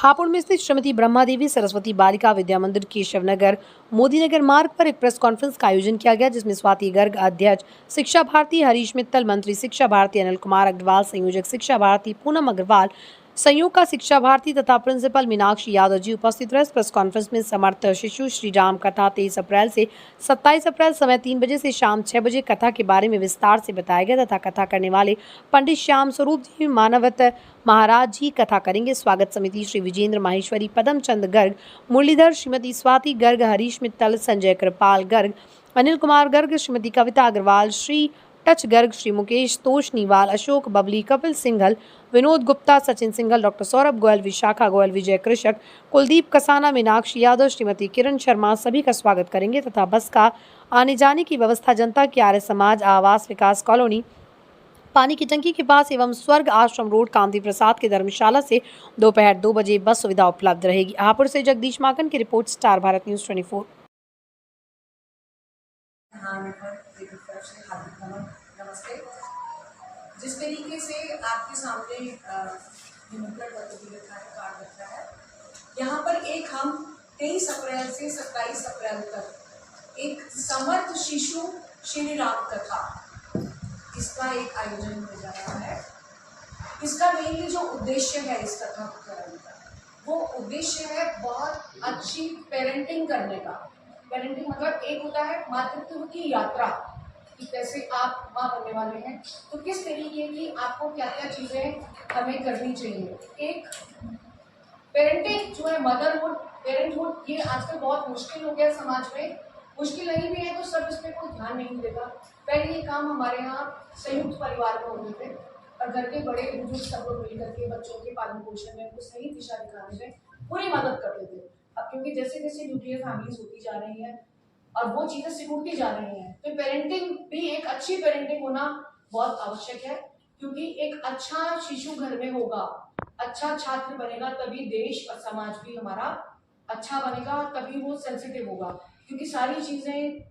हापुड़ में स्थित श्रीमती ब्रह्मा देवी सरस्वती बालिका विद्या मंदिर केशव नगर मोदी नगर मार्ग पर एक प्रेस कॉन्फ्रेंस का आयोजन किया गया, जिसमें स्वाति गर्ग अध्यक्ष शिक्षा भारती, हरीश मित्तल मंत्री शिक्षा भारती, अनिल कुमार अग्रवाल संयोजक शिक्षा भारती, पूनम अग्रवाल संयोग का शिक्षा भारती तथा प्रिंसिपल मीनाक्षी यादव जी उपस्थित रहे। प्रेस कॉन्फ्रेंस में समर्थ शिशु श्री राम कथा 23 अप्रैल से 27 अप्रैल समय 3 बजे से शाम 6 बजे कथा के बारे में विस्तार से बताया गया तथा कथा करने वाले पंडित श्याम स्वरूप जी मानवत महाराज जी कथा करेंगे। स्वागत समिति श्री विजेंद्र माहेश्वरी, पदम चंद गर्ग, मुरलीधर, श्रीमती स्वाति गर्ग, हरीश मित्तल, संजय कृपाल गर्ग, अनिल कुमार गर्ग, श्रीमती कविता अग्रवाल, श्री टच गर्ग, श्री मुकेश तोशनीवाल, अशोक बबली, कपिल सिंघल, विनोद गुप्ता, सचिन सिंघल, डॉक्टर सौरभ गोयल, विशाखा गोयल, विजय कृषक, कुलदीप कसाना, मीनाक्षी यादव, श्रीमती किरण शर्मा सभी का स्वागत करेंगे तथा बस का आने जाने की व्यवस्था जनता की आर्य समाज आवास विकास कॉलोनी पानी की टंकी के पास एवं स्वर्ग आश्रम रोड कांति प्रसाद के धर्मशाला से दोपहर 2 बजे बस सुविधा उपलब्ध रहेगी। हापुड़ से जगदीश माकन की रिपोर्ट, स्टार भारत न्यूज 24। नमस्ते। जिस तरीके से आपके सामने निमंत्रण पत्र भी रखा है, कार्ड रखा है, यहाँ पर एक हम 23 अप्रैल से 27 अप्रैल तक एक समर्थ शिशु श्री राम कथा, इसका एक आयोजन हो जा रहा है। इसका मेनली जो उद्देश्य है इस कथा को कराने का, वो उद्देश्य है बहुत अच्छी पेरेंटिंग करने का। पेरेंटिंग मतलब एक होता है मातृत्व की यात्रा, कि कैसे आप माँ बनने वाले हैं, तो किस तरीके की आपको क्या क्या चीज़ें हमें करनी चाहिए। एक पेरेंटिंग जो है, मदरहुड, पेरेंटहुड, ये आजकल बहुत मुश्किल हो गया समाज में। मुश्किल नहीं भी है तो सब इस पर कोई ध्यान नहीं देता। पहले ये काम हमारे यहाँ संयुक्त परिवार में होते थे और घर के बड़े बुजुर्ग सब लोग मिलकर के बच्चों के पालन पोषण में, उनको सही दिशा दिखाने में पूरी मदद करते थे। अब क्योंकि जैसे जैसे न्यूक्लियर फैमिलीज होती जा रही हैं और वो चीज़ें सिकुड़ती जा रही हैं, तो पेरेंटिंग भी एक अच्छी पेरेंटिंग होना बहुत आवश्यक है। क्योंकि एक अच्छा शिशु घर में होगा, अच्छा छात्र बनेगा, तभी देश और समाज भी हमारा अच्छा बनेगा, तभी वो सेंसिटिव होगा। क्योंकि सारी चीज़ें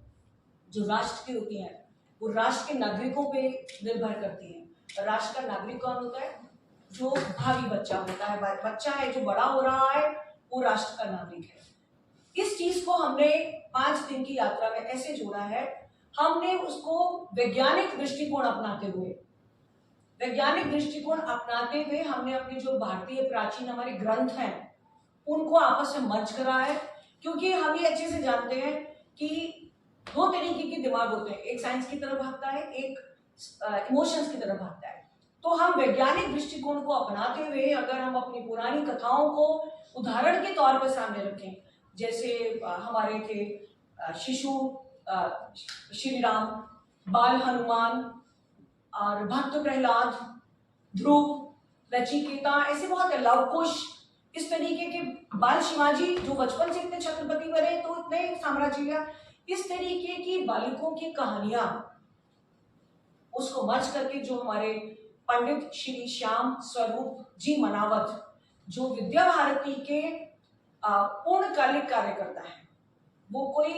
जो राष्ट्र की होती हैं वो राष्ट्र के नागरिकों पे निर्भर करती हैं। राष्ट्र का नागरिक कौन होता है? जो भावी बच्चा होता है, बच्चा है जो बड़ा हो रहा है, वो राष्ट्र का नागरिक है। इस चीज को हमने 5 दिन की यात्रा में ऐसे जोड़ा है, हमने उसको वैज्ञानिक दृष्टिकोण अपनाते हुए हमने अपने जो भारतीय प्राचीन हमारे ग्रंथ हैं उनको आपस में मर्ज करा है। क्योंकि हम ये अच्छे से जानते हैं कि 2 तरीके के दिमाग होते हैं, एक साइंस की तरफ भागता है, एक इमोशंस की तरफ भागता है। तो हम वैज्ञानिक दृष्टिकोण को अपनाते हुए अगर हम अपनी पुरानी कथाओं को उदाहरण के तौर पर सामने रखें, जैसे हमारे थे शिशु श्री राम, बाल हनुमान और भक्त प्रहलाद, ध्रुव, नचिकेता, ऐसे बहुत है, लवकुश, इस तरीके के बाल शिवाजी जो बचपन से इतने छत्रपति बने तो इतने साम्राज्य, इस तरीके की बालिकों की कहानियां उसको मर्ज करके जो हमारे पंडित श्री श्याम स्वरूप जी मनावत, जो विद्या भारती के पूर्णकालिक कार्यकर्ता है, वो कोई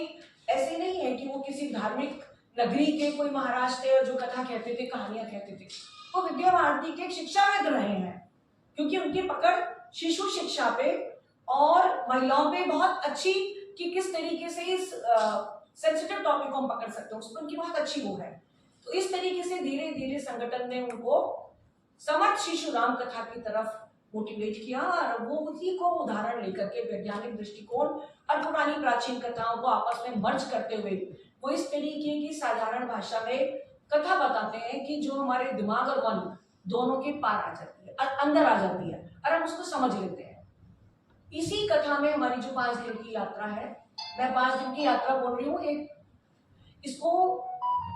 ऐसे नहीं है कि वो किसी धार्मिक नगरी के कोई महाराज थे और जो कथा कहते थे, कहानियां कहते थे। वो विद्या भारती के शिक्षाविद रहे हैं, क्योंकि उनकी पकड़ शिशु शिक्षा पे और महिलाओं पे बहुत अच्छी, कि किस तरीके से इस सेंसिटिव टॉपिक को हम पकड़ सकते हैं, उस पर उनकी बहुत अच्छी वो है। तो इस तरीके से धीरे धीरे संगठन ने उनको समर्थ शिशु राम कथा की तरफ मोटिवेट किया और वो उसी को उदाहरण लेकर के वैज्ञानिक दृष्टिकोण और पुरानी प्राचीन कथाओं को आपस में मर्ज करते हुए वो इस तरीके की साधारण भाषा में कथा बताते हैं कि जो हमारे दिमाग और मन दोनों के पार आ जाती है, अंदर आ जाती है और हम उसको समझ लेते हैं। इसी कथा में हमारी जो 5 दिन की यात्रा है, मैं 5 दिन की यात्रा बोल रही हूँ, एक इसको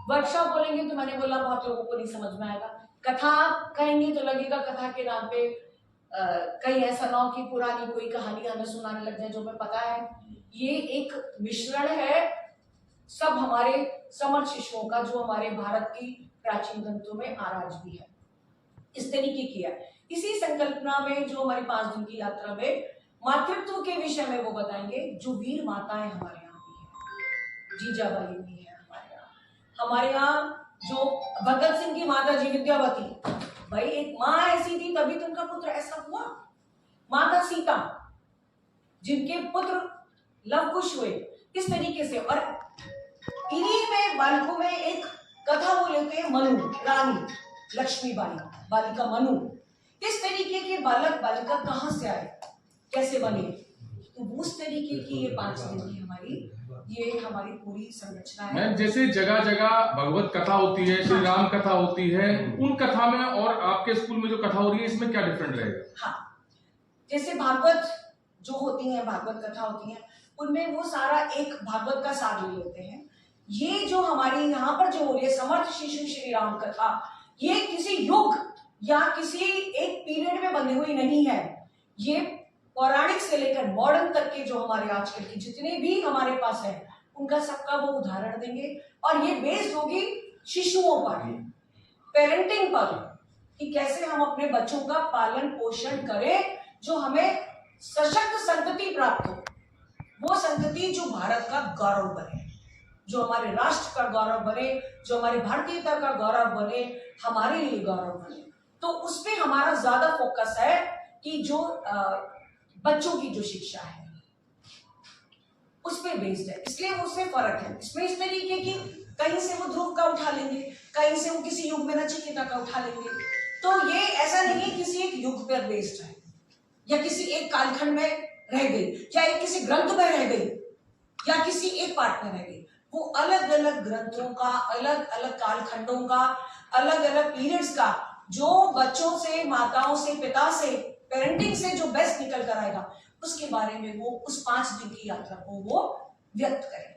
वर्कशॉप बोलेंगे तो मैंने बोला बहुत लोगों को नहीं समझ में आएगा, कथा कहेंगे तो लगेगा कथा के नाम पे कहीं ऐसा ना हो कि पुरानी कोई कहानी हमें सुनाने लग जाए जो हमें पता है। ये एक मिश्रण है सब हमारे समर्थ शिशुओं का, जो हमारे भारत की प्राचीन ग्रंथों में आराज भी है, इस तरीके की है। इसी संकल्पना में जो हमारी 5 दिन की यात्रा में मातृत्व के विषय में वो बताएंगे, जो वीर माताएं हमारे यहाँ भी है, जीजाबाई भी है हमारे यहाँ जो भगत सिंह की माता जी विद्यावती, भाई एक माँ ऐसी थी तभी तो उनका पुत्र ऐसा हुआ। माता सीता जिनके पुत्र लव कुश हुए, किस तरीके से, और इन्हीं में बालकों में एक कथा वो लेते हैं, मनु रानी लक्ष्मीबाई, बालिका मनु। किस तरीके के बालक बालिका कहाँ से आए, कैसे बने, तो उस तरीके की ये 5 दिन की हमारी पूरी संरचना है। मैम, जैसे जगह जगह भगवत कथा होती है, श्री राम कथा होती है, उन कथा में और आपके स्कूल में जो कथा हो रही है इसमें क्या डिफरेंट रहेगा? हाँ, जैसे भागवत जो होती है, भागवत कथा होती है, उनमें वो सारा एक भागवत का सार ले लेते हैं। ये जो हमारी यहाँ पर जो हो रही है समर्थ शिशु श्री राम कथा, ये किसी युग या किसी एक पीरियड में बनी हुई नहीं है। ये पौराणिक से लेकर मॉडर्न तक के जो हमारे आजकल की जितने भी हमारे पास है, उनका सबका वो उदाहरण देंगे। और ये बेस्ड होगी शिशुओं पर, पेरेंटिंग पर, कि कैसे हम अपने बच्चों का पालन पोषण करें जो हमें सशक्त संतति प्राप्त हो, वो संतति जो भारत का गौरव बने, जो हमारे राष्ट्र का गौरव बने, जो हमारी भारतीयता का गौरव बने, हमारे लिए गौरव बने। तो उसमें हमारा ज्यादा फोकस है कि जो बच्चों की जो शिक्षा है उस पर बेस्ड है, इसलिए उसमें फर्क है। इसमें इस तरीके की कहीं से वो ध्रुव का उठा लेंगे, कहीं से वो किसी युग में नचिकेता का उठा लेंगे। तो ये ऐसा नहीं है किसी एक युग पर बेस्ड है या किसी एक कालखंड में रह गई या एक किसी ग्रंथ में रह गई या किसी एक पाठ में रह गई। वो अलग अलग ग्रंथों का, अलग अलग कालखंडों का, अलग अलग पीरियड्स का, जो बच्चों से, माताओं से, पिता से, पेरेंटिंग से जो बेस्ट निकल कर आएगा, उसके बारे में वो उस 5 दिन की यात्रा को वो व्यक्त करें।